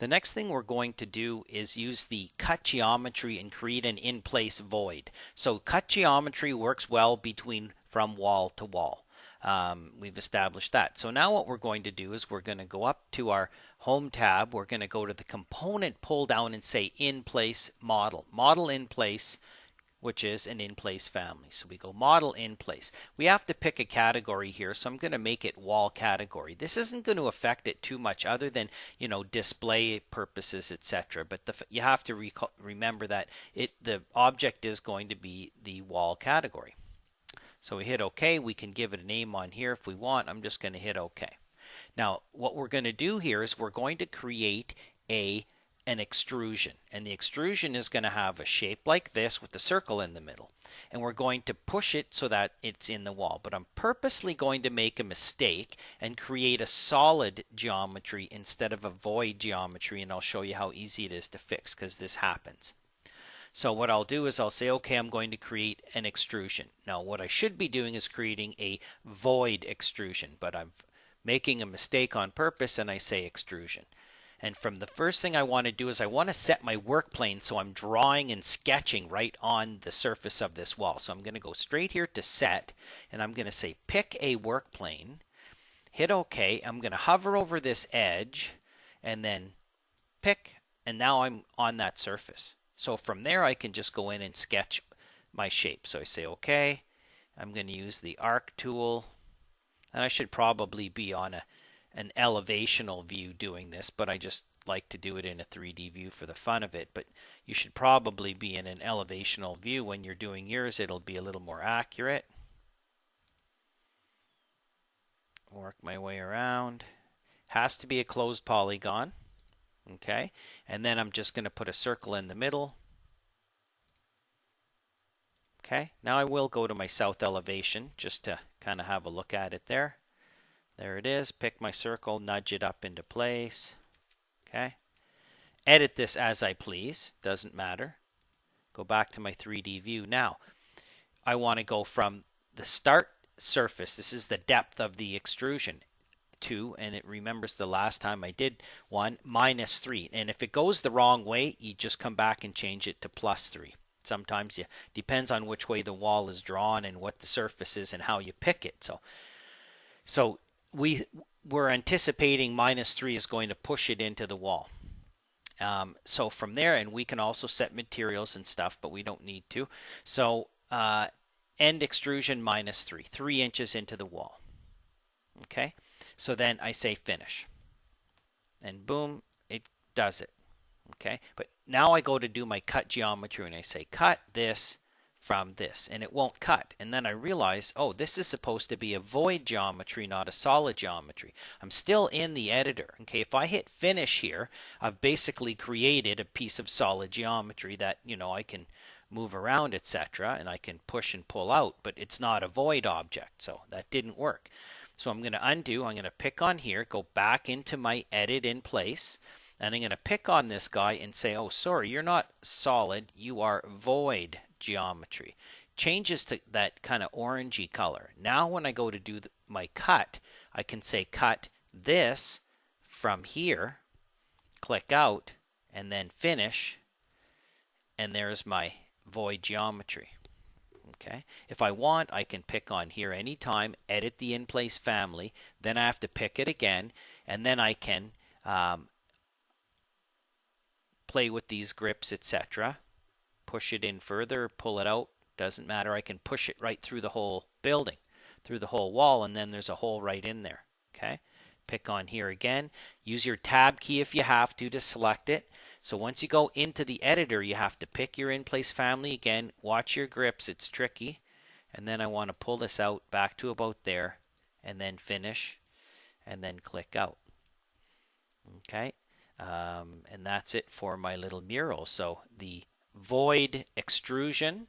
The next thing we're going to do is use the cut geometry and create an in-place void. So cut geometry works well between from wall to wall. We've established that. So now what we're going to do is we're going to go up to our home tab. We're going to go to the component pull down and say in place model. Model in place, which is an in-place family. So we go model in place. We have to pick a category here, so I'm going to make it wall category. This isn't going to affect it too much other than, display purposes, etc. But you have to remember that the object is going to be the wall category. So we hit OK. We can give it a name on here if we want. I'm just going to hit OK. Now, what we're going to do here is we're going to create an extrusion, and the extrusion is going to have a shape like this with the circle in the middle, and we're going to push it so that it's in the wall. But I'm purposely going to make a mistake and create a solid geometry instead of a void geometry, and I'll show you how easy it is to fix because this happens. So what I'll do is I'll say, okay, I'm going to create an extrusion. Now what I should be doing is creating a void extrusion, but I'm making a mistake on purpose and I say extrusion. And from the first thing I want to do is I want to set my work plane so I'm drawing and sketching right on the surface of this wall. So I'm going to go straight here to set, and I'm going to say pick a work plane, hit OK. I'm going to hover over this edge and then pick, and now I'm on that surface. So from there I can just go in and sketch my shape. So I say OK. I'm going to use the arc tool, and I should probably be on an elevational view doing this, but I just like to do it in a 3D view for the fun of it. But you should probably be in an elevational view when you're doing yours. It'll be a little more accurate. Work my way around. Has to be a closed polygon. Okay, and then I'm just going to put a circle in the middle. Okay, now I will go to my south elevation just to kind of have a look at it there. There it is. Pick my circle, nudge it up into place. Okay. Edit this as I please. Doesn't matter. Go back to my 3D view. Now, I want to go from the start surface. This is the depth of the extrusion. To, and it remembers the last time I did one, -3. And if it goes the wrong way, you just come back and change it to +3. Sometimes it depends on which way the wall is drawn and what the surface is and how you pick it. So we're anticipating -3 is going to push it into the wall. So from there, and we can also set materials and stuff, but we don't need to. So end extrusion -3, 3 inches into the wall. Okay, so then I say finish, and boom, it does it. Okay, but now I go to do my cut geometry and I say cut this from this, and it won't cut. And then I realize, oh, this is supposed to be a void geometry, not a solid geometry. I'm still in the editor. Okay, if I hit finish here, I've basically created a piece of solid geometry that, I can move around, etc., and I can push and pull out, but it's not a void object, so that didn't work. So I'm going to undo. I'm going to pick on here, go back into my edit in place, and I'm going to pick on this guy and say, oh, sorry, you're not solid, you are void geometry. Changes to that kind of orangey color. Now when I go to do my cut, I can say cut this from here, click out, and then finish, and there's my void geometry. Okay. If I want, I can pick on here anytime, edit the in-place family, then I have to pick it again, and then I can play with these grips, etc. Push it in further, pull it out, doesn't matter. I can push it right through the whole building, through the whole wall, and then there's a hole right in there. Okay. Pick on here again. Use your tab key if you have to select it. So once you go into the editor, you have to pick your in-place family again. Watch your grips, it's tricky. And then I want to pull this out back to about there, and then finish, and then click out. Okay, and that's it for my little mural. So the void extrusion,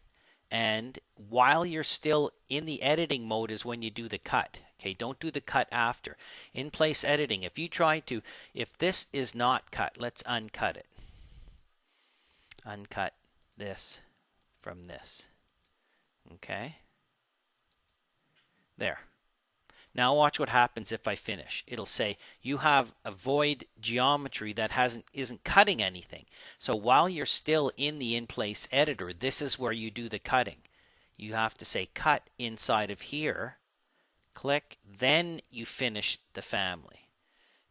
and while you're still in the editing mode is when you do the cut. Okay, don't do the cut after. In place editing, if this is not cut, let's uncut it. Uncut this from this. Okay, there. Now watch what happens if I finish. It'll say you have a void geometry that isn't cutting anything. So while you're still in the in-place editor, this is where you do the cutting. You have to say cut inside of here, click, then you finish the family,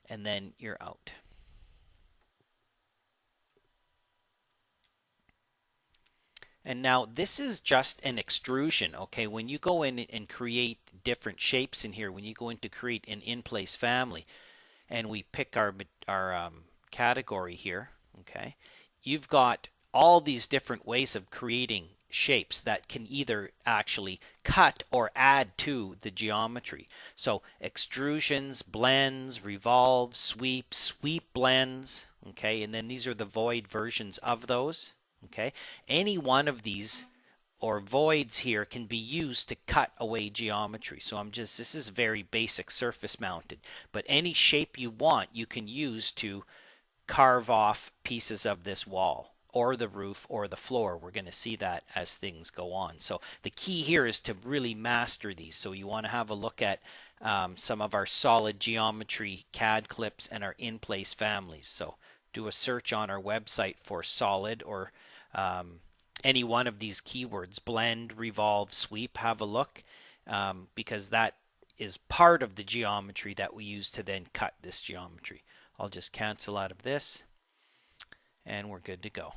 and then you're out. And now this is just an extrusion, okay? When you go in and create different shapes in here, when you go in to create an in-place family, and we pick our category here, okay? You've got all these different ways of creating shapes that can either actually cut or add to the geometry. So extrusions, blends, revolve, sweep, sweep blends, okay? And then these are the void versions of those. Okay, any one of these or voids here can be used to cut away geometry. So this is very basic surface mounted, but any shape you want you can use to carve off pieces of this wall or the roof or the floor. We're going to see that as things go on. So the key here is to really master these. So you want to have a look at some of our solid geometry CAD clips and our in-place families. So do a search on our website for solid or any one of these keywords, blend, revolve, sweep. Have a look because that is part of the geometry that we use to then cut this geometry. I'll just cancel out of this and we're good to go.